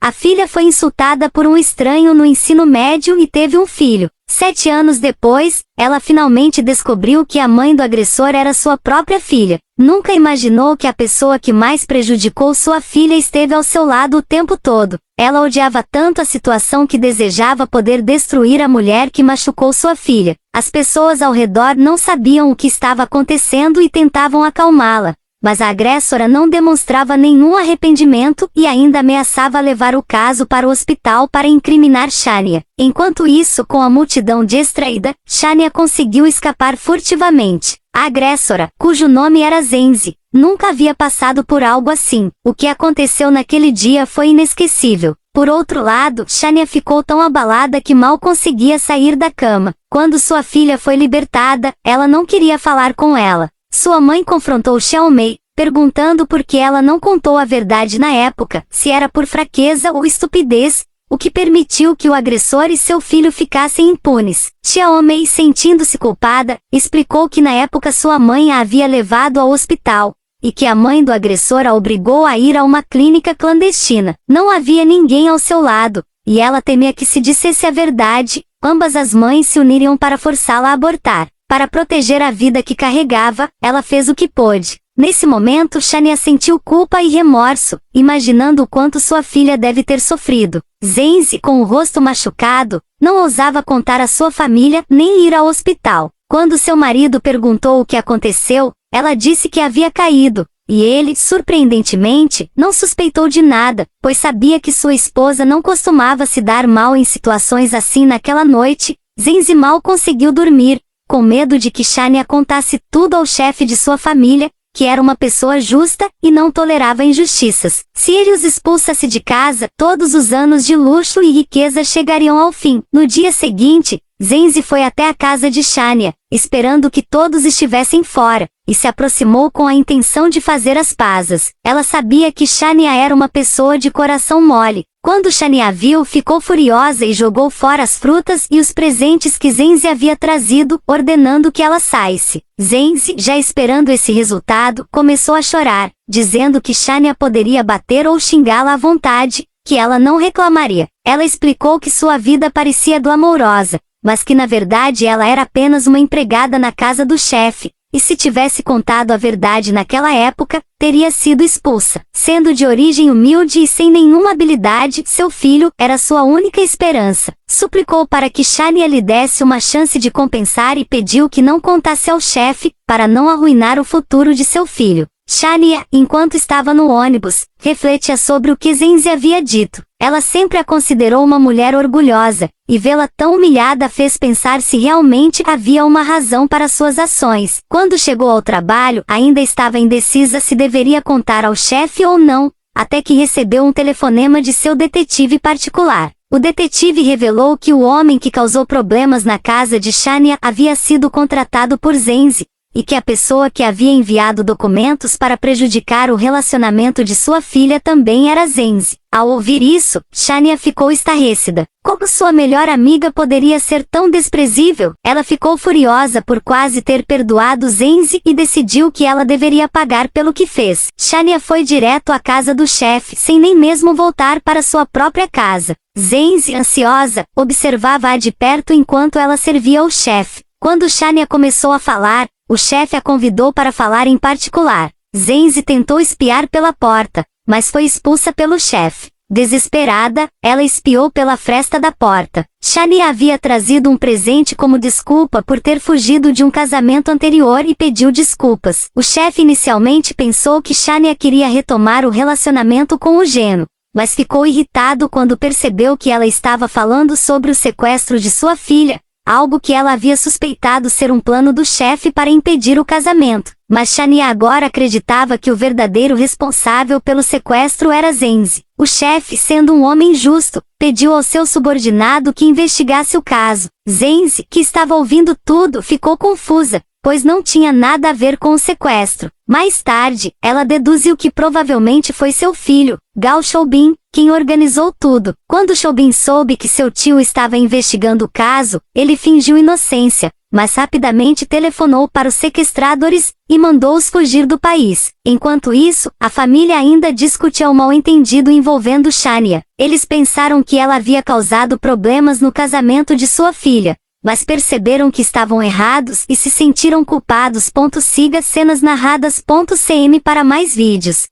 A filha foi insultada por um estranho no ensino médio e teve um filho. 7 anos depois, ela finalmente descobriu que a mãe do agressor era sua própria filha. Nunca imaginou que a pessoa que mais prejudicou sua filha esteve ao seu lado o tempo todo. Ela odiava tanto a situação que desejava poder destruir a mulher que machucou sua filha. As pessoas ao redor não sabiam o que estava acontecendo e tentavam acalmá-la. Mas a agressora não demonstrava nenhum arrependimento e ainda ameaçava levar o caso para o hospital para incriminar Shania. Enquanto isso, com a multidão distraída, Shania conseguiu escapar furtivamente. A agressora, cujo nome era Zenzi, nunca havia passado por algo assim. O que aconteceu naquele dia foi inesquecível. Por outro lado, Shania ficou tão abalada que mal conseguia sair da cama. Quando sua filha foi libertada, ela não queria falar com ela. Sua mãe confrontou Xiaomei, perguntando por que ela não contou a verdade na época, se era por fraqueza ou estupidez, o que permitiu que o agressor e seu filho ficassem impunes. Xiaomei, sentindo-se culpada, explicou que na época sua mãe a havia levado ao hospital, e que a mãe do agressor a obrigou a ir a uma clínica clandestina. Não havia ninguém ao seu lado, e ela temia que se dissesse a verdade, ambas as mães se uniriam para forçá-la a abortar. Para proteger a vida que carregava, ela fez o que pôde. Nesse momento, Shania sentiu culpa e remorso, imaginando o quanto sua filha deve ter sofrido. Zenzi, com o rosto machucado, não ousava contar à sua família nem ir ao hospital. Quando seu marido perguntou o que aconteceu, ela disse que havia caído, e ele, surpreendentemente, não suspeitou de nada, pois sabia que sua esposa não costumava se dar mal em situações assim naquela noite. Zenzi mal conseguiu dormir, com medo de que Shania contasse tudo ao chefe de sua família, que era uma pessoa justa e não tolerava injustiças. Se ele os expulsasse de casa, todos os anos de luxo e riqueza chegariam ao fim. No dia seguinte, Zenzi foi até a casa de Shania, esperando que todos estivessem fora, e se aproximou com a intenção de fazer as pazes. Ela sabia que Shania era uma pessoa de coração mole. Quando Shania viu, ficou furiosa e jogou fora as frutas e os presentes que Zenzi havia trazido, ordenando que ela saísse. Zenzi, já esperando esse resultado, começou a chorar, dizendo que Shania poderia bater ou xingá-la à vontade, que ela não reclamaria. Ela explicou que sua vida parecia glamourosa, mas que na verdade ela era apenas uma empregada na casa do chefe, e se tivesse contado a verdade naquela época, teria sido expulsa. Sendo de origem humilde e sem nenhuma habilidade, seu filho era sua única esperança. Suplicou para que Shania lhe desse uma chance de compensar e pediu que não contasse ao chefe, para não arruinar o futuro de seu filho. Shania, enquanto estava no ônibus, refletia sobre o que Zenzi havia dito. Ela sempre a considerou uma mulher orgulhosa, e vê-la tão humilhada fez pensar se realmente havia uma razão para suas ações. Quando chegou ao trabalho, ainda estava indecisa se deveria contar ao chefe ou não, até que recebeu um telefonema de seu detetive particular. O detetive revelou que o homem que causou problemas na casa de Shania havia sido contratado por Zenzi, e que a pessoa que havia enviado documentos para prejudicar o relacionamento de sua filha também era Zenzi. Ao ouvir isso, Shania ficou estarrecida. Como sua melhor amiga poderia ser tão desprezível? Ela ficou furiosa por quase ter perdoado Zenzi e decidiu que ela deveria pagar pelo que fez. Shania foi direto à casa do chefe, sem nem mesmo voltar para sua própria casa. Zenzi, ansiosa, observava-a de perto enquanto ela servia ao chefe. Quando Shania começou a falar, o chefe a convidou para falar em particular. Zenzi tentou espiar pela porta, mas foi expulsa pelo chefe. Desesperada, ela espiou pela fresta da porta. Shania havia trazido um presente como desculpa por ter fugido de um casamento anterior e pediu desculpas. O chefe inicialmente pensou que Shania queria retomar o relacionamento com o genro, mas ficou irritado quando percebeu que ela estava falando sobre o sequestro de sua filha, algo que ela havia suspeitado ser um plano do chefe para impedir o casamento. Mas Shania agora acreditava que o verdadeiro responsável pelo sequestro era Zenzi. O chefe, sendo um homem justo, pediu ao seu subordinado que investigasse o caso. Zenzi, que estava ouvindo tudo, ficou confusa, pois não tinha nada a ver com o sequestro. Mais tarde, ela deduziu que provavelmente foi seu filho, Gao Shoubin, quem organizou tudo. Quando Shoubin soube que seu tio estava investigando o caso, ele fingiu inocência, mas rapidamente telefonou para os sequestradores e mandou-os fugir do país. Enquanto isso, a família ainda discutia o mal-entendido envolvendo Shania. Eles pensaram que ela havia causado problemas no casamento de sua filha, mas perceberam que estavam errados e se sentiram culpados. Siga cenas narradas.cm para mais vídeos.